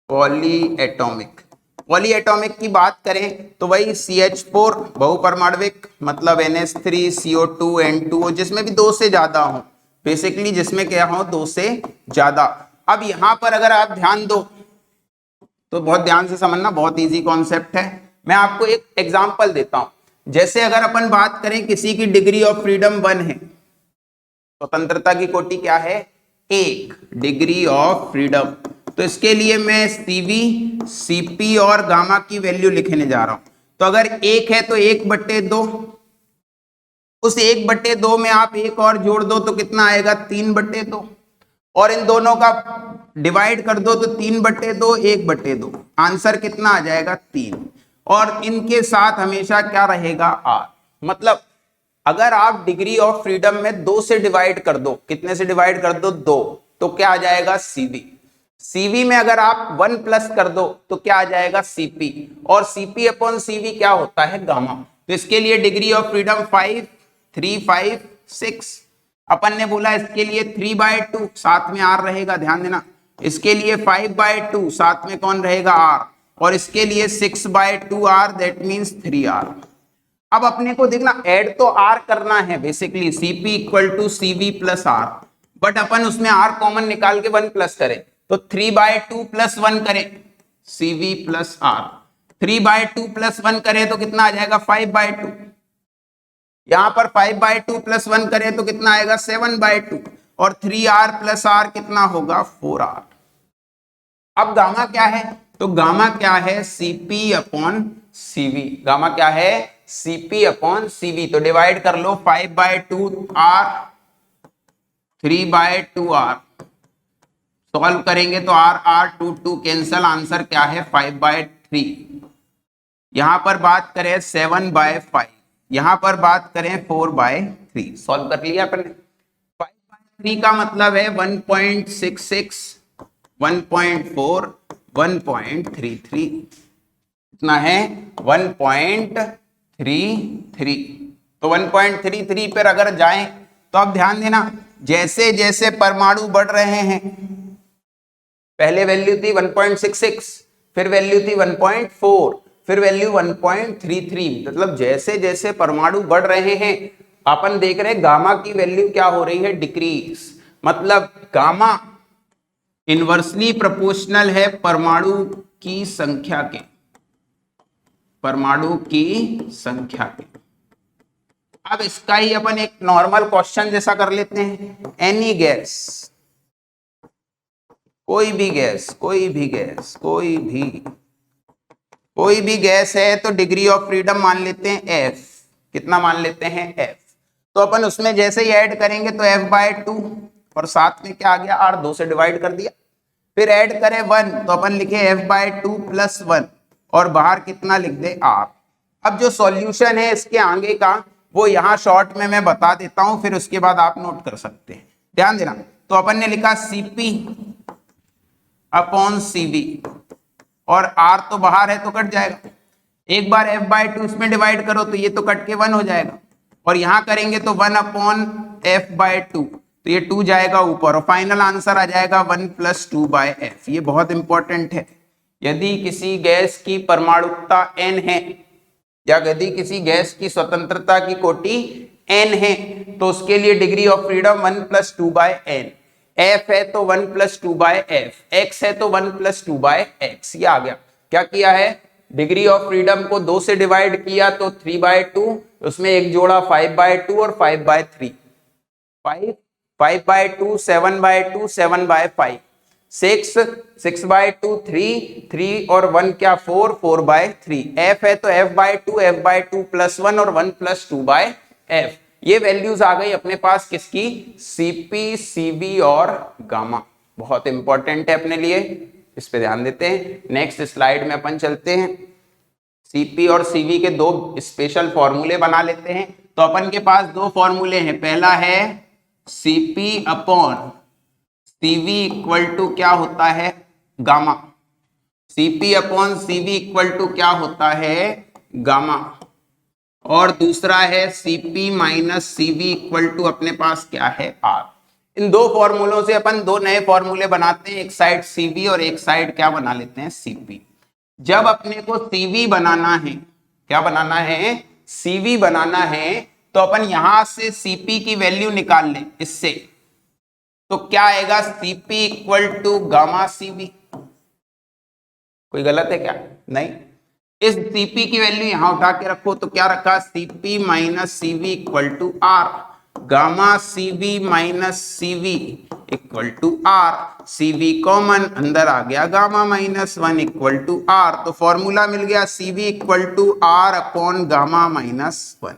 Poly atomic, poly atomic की बात करें तो वही CH4 बहुपरमाणविक मतलब NH3, CO2, N2, जिसमें भी दो से ज्यादा हो, बेसिकली जिसमें क्या हो, दो से ज्यादा। अब यहां पर अगर आप ध्यान दो तो बहुत ध्यान से समझना, बहुत इजी कॉन्सेप्ट है। मैं आपको एक एग्जांपल देता हूं। जैसे अगर अपन बात करें किसी की डिग्री ऑफ फ्रीडम 1 है, स्वतंत्रता की कोटि क्या है? 1 डिग्री ऑफ फ्रीडम। तो इसके लिए मैं CV, CP और गामा की वैल्यू लिखने जा रहा हूं। तो अगर 1 है तो 1/2, उस 1/2 में आप एक और जोड़ दो तो कितना आएगा? 3/2, और इन दोनों का डिवाइड कर दो तो 3/2, 1/2, आंसर कितना आ जाएगा? 3। और इनके साथ हमेशा क्या रहेगा? R। मतलब अगर आप डिग्री ऑफ फ्रीडम में 2 से डिवाइड कर दो, कितने से डिवाइड कर दो? 2, तो क्या आ जाएगा? CV। CV में अगर आप 1 प्लस कर दो तो क्या आ जाएगा? CP। और CP अपॉन CV क्या होता है? गामा। तो इसके लिए डिग्री ऑफ फ्रीडम 5, 3, 5, 6। अपन ने बोला इसके लिए 3/2, साथ में R रहेगा, ध्यान देना। इसके लिए 5/2, साथ में कौन रहेगा? R। और इसके लिए 6/2 R, दैट मीन्स 3R। अब अपने को देखना, ऐड तो R करना है basically, CP equal to CV plus R, but अपन उसमें R कॉमन निकाल के 1 प्लस करें तो 3/2 प्लस 1 करें, CV प्लस R। 3/2 प्लस 1 करें तो कितना आ जाएगा? 5/2। यहां पर 5/2 प्लस 1 करें तो कितना आएगा? 7/2। और 3R प्लस R कितना होगा? 4R। अब गामा क्या है? तो गामा क्या है? CP upon CV। गामा क्या है? CP upon CV। तो डिवाइड कर लो, 5/2 R, 3/2 R। सॉल्व करेंगे तो R 2 2 कैंसल, आंसर क्या है? 5/3। यहां पर बात करें 7/5, यहां पर बात करें 4/3। सॉल्व कर लिया अपन ने। 5/3 का मतलब है 1.66, 1.4, 1.33, कितना है? 1.33। तो 1.33 पर अगर जाएं तो अब ध्यान देना, जैसे जैसे परमाणु बढ़ रहे हैं, पहले वैल्यू थी 1.66, फिर वैल्यू थी 1.4, फिर वैल्यू 1.33, मतलब जैसे जैसे परमाणु बढ़ रहे हैं अपन देख रहे हैं गामा की वैल्यू क्या हो रही है? डिक्रीज। मतलब गामा इनवर्सली प्रोपोर्शनल है परमाणु की संख्या के, परमाणु की संख्या के। अब इसका ही अपन एक नॉर्मल क्वेश्चन जैसा कर लेते हैं। एनी गैस, कोई भी गैस, कोई भी गैस, कोई भी गैस है तो डिग्री ऑफ फ्रीडम मान लेते हैं F। कितना मान लेते हैं? F। तो अपन उसमें जैसे ही ऐड करेंगे तो F/2, और साथ में क्या आ गया? R, 2 से डिवाइड कर दिया। फिर ऐड करें 1 तो अपन लिखे F/2 प्लस 1, और बाहर कितना लिख दे? R। अब जो सॉल्यूशन है इसके आगे का वो यहाँ शॉर्ट में मैं बता देता हूं, फिर उसके बाद आप नोट कर सकते हैं, ध्यान देना। तो अपन ने लिखा CP अपॉन CV, और R तो बाहर है तो कट जाएगा। एक बार F/2 इसमें डिवाइड करो तो ये तो कट के 1 हो जाएगा, और यहां करेंगे तो 1 अपॉन F/2, तो ये 2 जाएगा ऊपर, और फाइनल आंसर आ जाएगा 1 प्लस 2/F। ये बहुत इंपॉर्टेंट है। यदि किसी गैस की परमाणुकता n है, या यदि किसी गैस की स्वतंत्रता की कोटि n है, तो उसके लिए degree of freedom 1 plus 2/n। F है तो 1 प्लस 2/F, X है तो 1 प्लस 2/X। ये आ गया। क्या किया है? डिग्री ऑफ फ्रीडम को 2 से डिवाइड किया तो 3/2, उसमें एक जोड़ा 5/2 और 5/3, 5/2, 7/2, 7/5, 6, 6/2, 3, 3 और 1 क्या? 4, 4/3। F है तो F/2, F/2 प्लस 1 और 1 प्लस 2/F। ये वैल्यूज आ गई अपने पास किसकी? CP, CV और गामा। बहुत इंपॉर्टेंट है अपने लिए, इस पे ध्यान देते हैं। नेक्स्ट स्लाइड में अपन चलते हैं। Cp और Cv के दो स्पेशल फॉर्मूले बना लेते हैं। तो अपन के पास दो फॉर्मूले हैं, पहला है Cp upon Cv equal to क्या होता है, gamma. Cp upon Cv equal to क्या होता है, गामा। और दूसरा है Cp minus Cv equal to अपने पास क्या है, R। इन दो फॉर्मूलों से अपन दो नए फॉर्मूले बनाते हैं, एक साइड Cv और एक साइड क्या बना लेते हैं, Cp। जब अपने को Cv बनाना है, क्या बनाना है, Cv बनाना है, तो अपन यहां से Cp की वैल्यू निकाल लें इससे। तो क्या आएगा, Cp equal to gamma Cv। कोई गलत है क्या, नहीं। इस Cp की वैल्यू यहां उठा के रखो, तो क्या रखा, Cp minus Cv equal to R। Gamma Cv minus Cv equal to R। Cv common, अंदर आ गया gamma minus 1 equal to R। तो फॉर्मूला मिल गया Cv equal to R upon gamma minus 1।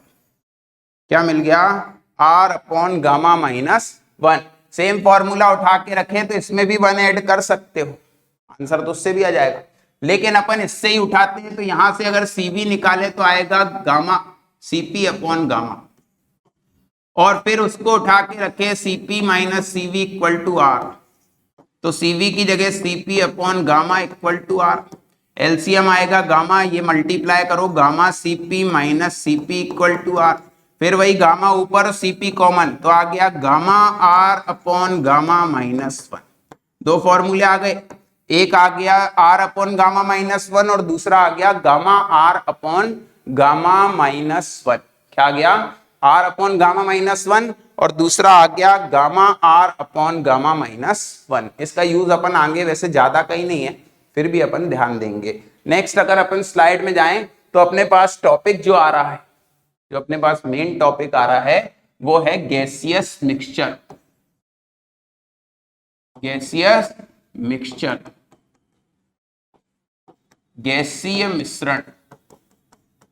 क्या मिल गया, R upon gamma minus 1। Same formula उठा के रखें तो इसमें भी 1 ऐड कर सकते हो, आंसर तो उससे भी आ जाएगा। लेकिन अपन इससे ही उठाते हैं, तो यहां से अगर Cv निकाले तो आएगा गामा Cp अपॉन गामा, और फिर उसको उठा के रखे Cp minus Cv equal to R। तो Cv की जगह Cp upon gamma equal to R। LCM आएगा गामा, ये मल्टीप्लाई करो, gamma Cp minus Cp equal to R। फिर वही गामा ऊपर, Cp कॉमन, तो आ गया gamma R upon gamma minus 1। दो फॉर्मूले आ गए, एक आ गया R अपॉन गामा माइनस 1 और दूसरा आ गया gamma R upon gamma minus 1। क्या आ गया, R अपॉन गामा माइनस 1 और दूसरा आ गया gamma R upon gamma minus 1। इसका यूज अपन आगे वैसे ज्यादा कहीं नहीं है, फिर भी अपन ध्यान देंगे। नेक्स्ट अगर अपन स्लाइड में जाएं तो अपने पास टॉपिक जो आ रहा है, जो अपने पास मेन टॉपिक आ रहा है वो है गैसियस मिक्सचर। गैसियस मिक्सचर, गैसीय मिश्रण।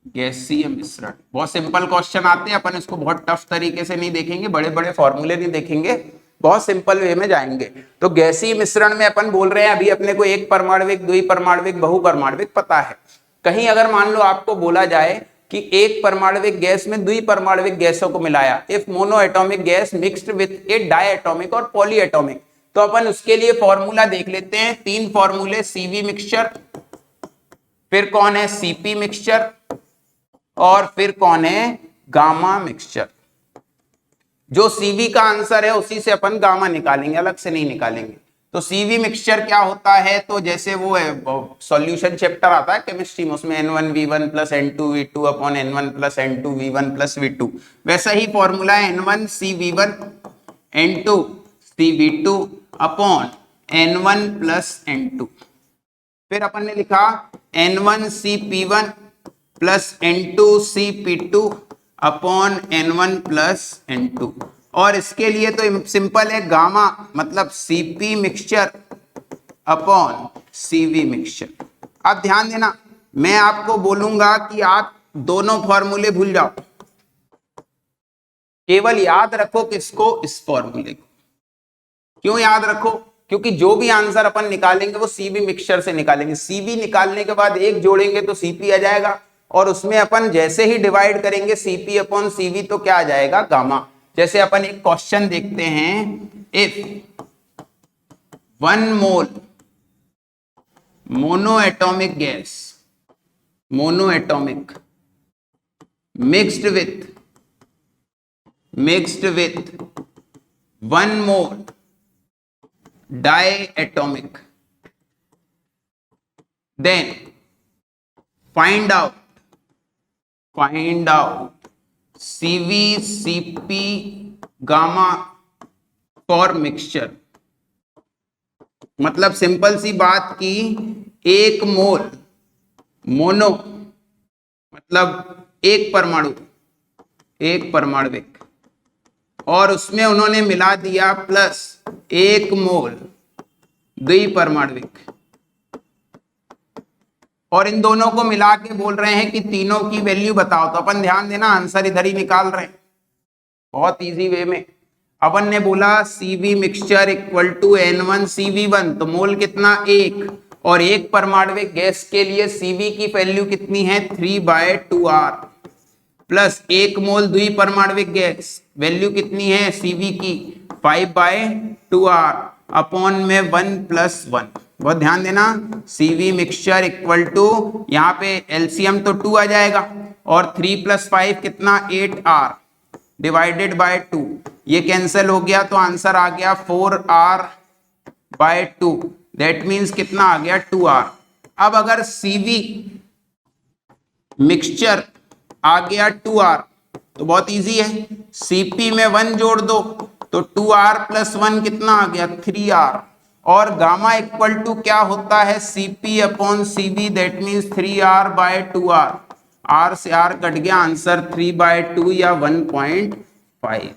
गैसीय मिश्रण बहुत सिंपल क्वेश्चन आते हैं, अपन इसको बहुत टफ तरीके से नहीं देखेंगे, बड़े बड़े फॉर्मूले नहीं देखेंगे, बहुत सिंपल वे में जाएंगे। तो गैसीय मिश्रण में अपन बोल रहे हैं, अभी अपने को एक परमाणविक, द्विपरमाणविक, बहुपरमाणविक पता है। कहीं अगर मान लो आपको बोला जाए कि एक परमाणविक गैस में द्विपरमाणविक गैसों को मिलाया, if mono atomic gas mixed with a diatomic और पॉलीएटॉमिक, तो अपन उसके लिए फॉर्मूला देख लेते हैं। तीन फॉर्मूले, Cv मिक्सचर, फिर कौन है Cp मिक्सचर, और फिर कौन है गामा मिक्सचर। जो Cv का आंसर है उसी से अपन गामा निकालेंगे, अलग से नहीं निकालेंगे। तो Cv मिक्सचर क्या होता है, तो जैसे वो सॉल्यूशन चैप्टर आता है केमिस्ट्री में, उसमें N1V1 plus N2V2 upon N1 plus N2V1 plus V2, वैसा ही फॉर्मूला है N1CV1 N2CV2 upon N1 plus N2। फिर अपन ने लिखा N1CP1 plus N2CP2 upon N1 plus N2। और इसके लिए तो सिंपल है, गामा मतलब Cp mixture upon Cv mixture. अब ध्यान देना, मैं आपको बोलूंगा कि आप दोनों फॉर्मूले भूल जाओ, केवल याद रखो किसको, इस फॉर्मूले को। क्यों याद रखो, क्योंकि जो भी आंसर अपन निकालेंगे वो Cv मिक्सचर से निकालेंगे। Cv निकालने के बाद एक जोड़ेंगे तो Cp आ जाएगा, और उसमें अपन जैसे ही डिवाइड करेंगे Cp अपॉन Cv तो क्या आ जाएगा, गामा। जैसे अपन एक क्वेश्चन देखते हैं, if 1 mole monoatomic gas, monoatomic mixed with 1 mole diatomic, then find out Cv Cp gamma for mixture. मतलब सिंपल सी बात की, एक मोल मोनो मतलब एक परमाणु, एक परमाणविक, और उसमें उन्होंने मिला दिया प्लस एक मोल द्विपरमाणविक, और इन दोनों को मिला के बोल रहे हैं कि तीनों की वैल्यू बताओ। तो अपन ध्यान देना, आंसर इधर ही निकाल रहे हैं बहुत इजी वे में। अपन ने बोला Cv mixture equal to N1 Cv1, तो मोल कितना, एक, और एक परमाणविक गैस के लिए Cv की वैल्यू कितनी है 3/2r प्लस 1 मोल द्विपरमाणविक गैस वैल्यू कितनी है Cv की 5/2r अपॉन में 1+1। बहुत ध्यान देना, Cv मिक्सचर इक्वल टू यहाँ पे एलसीएम तो 2 आ जाएगा और 3 + 5 कितना 8r डिवाइडेड बाय 2, ये कैंसिल हो गया तो आंसर आ गया 4r/2, दैट मीन्स कितना आ गया 2r। अब अगर Cv मिक्सचर आ गया 2r तो बहुत इजी है, Cp में 1 जोड़ दो तो 2r + 1 कितना आ गया 3r, और गामा इक्वल टू क्या होता है Cp/Cv, that means 3r/2r, r से r कट गया, आंसर 3/2 या 1.5।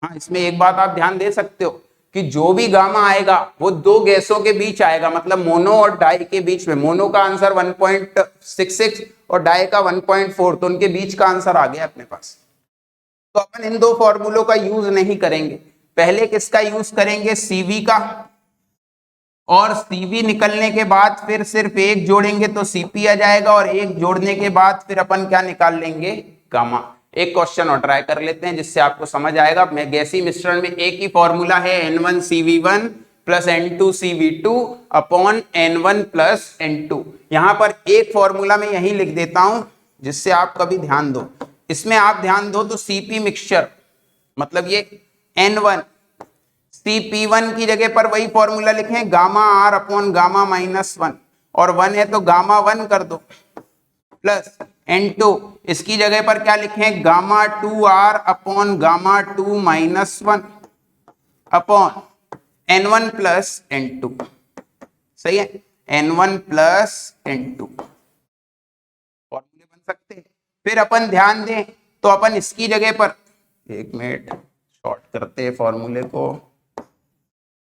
हाँ, इसमें एक बात आप ध्यान दे सकते हो कि जो भी गामा आएगा वो दो गैसों के बीच आएगा, मतलब मोनो और डाई के बीच में। मोनो का आंसर 1.66 और डाई का 1.4, तो उनके बीच का आंसर आ गया अपने पास। तो अपन इन दो फॉर्मूलों का यूज नहीं करेंगे, पहले किसका यूज करेंगे Cv का, और Cv निकलने के बाद फिर सिर्फ एक जोड़ेंगे तो Cp आ जाएगा, और एक जोड़ने के बाद फिर अपन क्या निकाल लेंगे गामा। एक क्वेश्चन और ट्राई कर लेते हैं जिससे आपको समझ आएगा। मैं गैसीय मिश्रण में एक ही फॉर्मूला है N1Cv1 + N2Cv2 upon N1 + N2। यहां पर एक फॉर्मूला में यही लिख देता हूं जिससे आप कभी ध्यान दो। इसमें आप ध्यान दो तो Cp मिक्सचर मतलब ये N1, Cp1 की जगह पर वही फॉर्मूला लिखें γr अपॉन γ-1, और 1 है तो γ1 कर दो, प्लस N2 इसकी जगह पर क्या लिखें γ2r upon γ2-1 upon N1 + N2। सही है, N1 + N2 फॉर्मूले बन सकते हैं। फिर अपन ध्यान दें तो अपन इसकी जगह पर, एक मिनट शॉर्ट करते हैं फॉर्मूले को,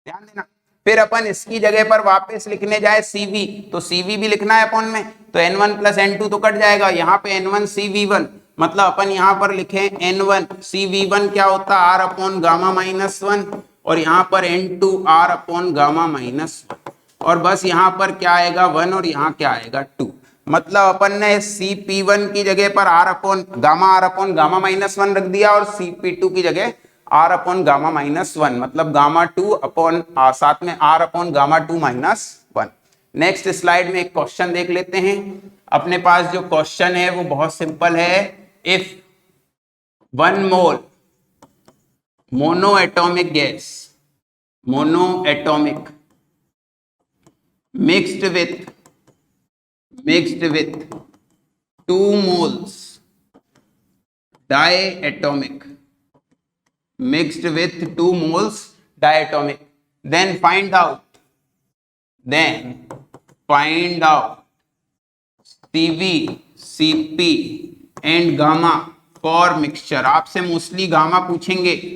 ध्यान देना। फिर अपन इसकी जगह पर वापस लिखने जाए Cv, तो Cv भी लिखना है अपॉन में, तो N1 + N2 तो कट जाएगा, यहाँ पे N1Cv1 मतलब अपन यहाँ पर लिखें N1Cv1 क्या होता है r अपॉन γ-1, और यहाँ पर N2 r अपॉन γ-1, और बस यहाँ पर क्या आएगा 1 और यहाँ क्या आएगा 2। मतलब अपन ने Cp1 की जगह पर r अपॉन γ-1 रख दिया और Cp2 की जगह r अपॉन γ-1, मतलब γ2 अपॉन साथ में r अपॉन γ2-1। नेक्स्ट स्लाइड में एक क्वेश्चन देख लेते हैं। अपने पास जो क्वेश्चन है वो बहुत सिंपल है। If 1 mole monoatomic gas, monoatomic mixed with 2 moles diatomic, mixed with 2 moles diatomic, then find out Cv, Cp and gamma for mixture। आपसे मोस्टली गामा पूछेंगे,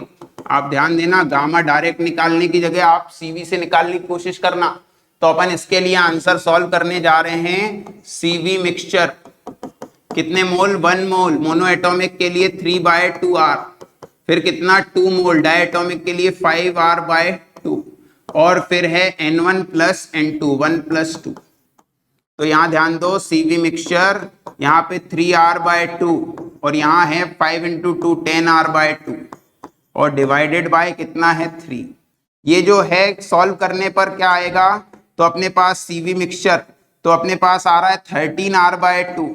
आप ध्यान देना, गामा डायरेक्ट निकालने की जगह आप Cv से निकालने की कोशिश करना। तो अपन इसके लिए आंसर सॉल्व करने जा रहे हैं। Cv मिक्सचर कितने मोल 1 मोल मोनोएटॉमिक के लिए 3/2r, फिर कितना 2 मोल डायटोमिक के लिए 5r/2, और फिर है N1 + N2 1+2। तो यहाँ ध्यान दो, Cv मिक्सचर यहाँ पे 3r/2 और यहाँ है 5 × 2 10r/2 और डिवाइडेड बाय कितना है 3। ये जो है सॉल्व करने पर क्या आएगा, तो अपने पास Cv मिक्सचर तो अपने पास आ रहा है 13r/2,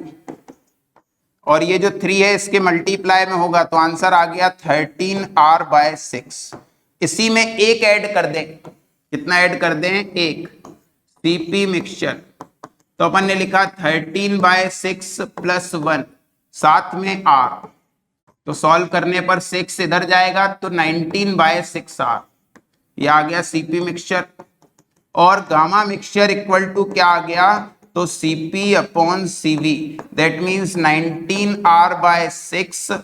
और ये जो 3 है इसके मल्टीप्लाई में होगा तो आंसर आ गया 13r/6। इसी में एक ऐड कर दें, कितना ऐड कर दें, एक Cp मिक्सचर, तो अपन ने लिखा 13/6 + 1 साथ में r, तो सॉल्व करने पर 6 इधर जाएगा तो 19/6r, ये आ गया Cp मिक्सचर। और गामा मिक्सचर इक्वल टू क्या आ गया, तो Cp/Cv, that means 19r/6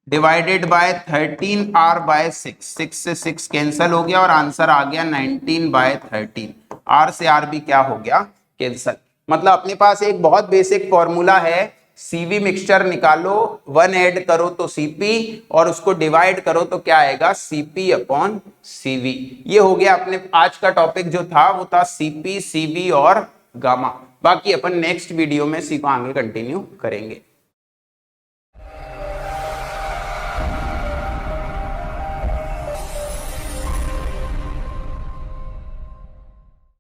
divided by 13r/6, 6 से 6 कैंसिल हो गया और आंसर आ गया 19/13। r से r भी क्या हो गया, कैंसिल। मतलब अपने पास एक बहुत बेसिक फॉर्मूला है सीवी मिक्सचर निकालो, 1 ऐड करो तो सीपी, और उसको डिवाइड करो तो क्या आएगा, सीपी अपॉन सीवी। ये हो गया अपने आज का टॉपिक जो था वो था सीपी, सीवी और गामा। बाकी अपन नेक्स्ट वीडियो में इसी को आगे कंटिन्यू करेंगे।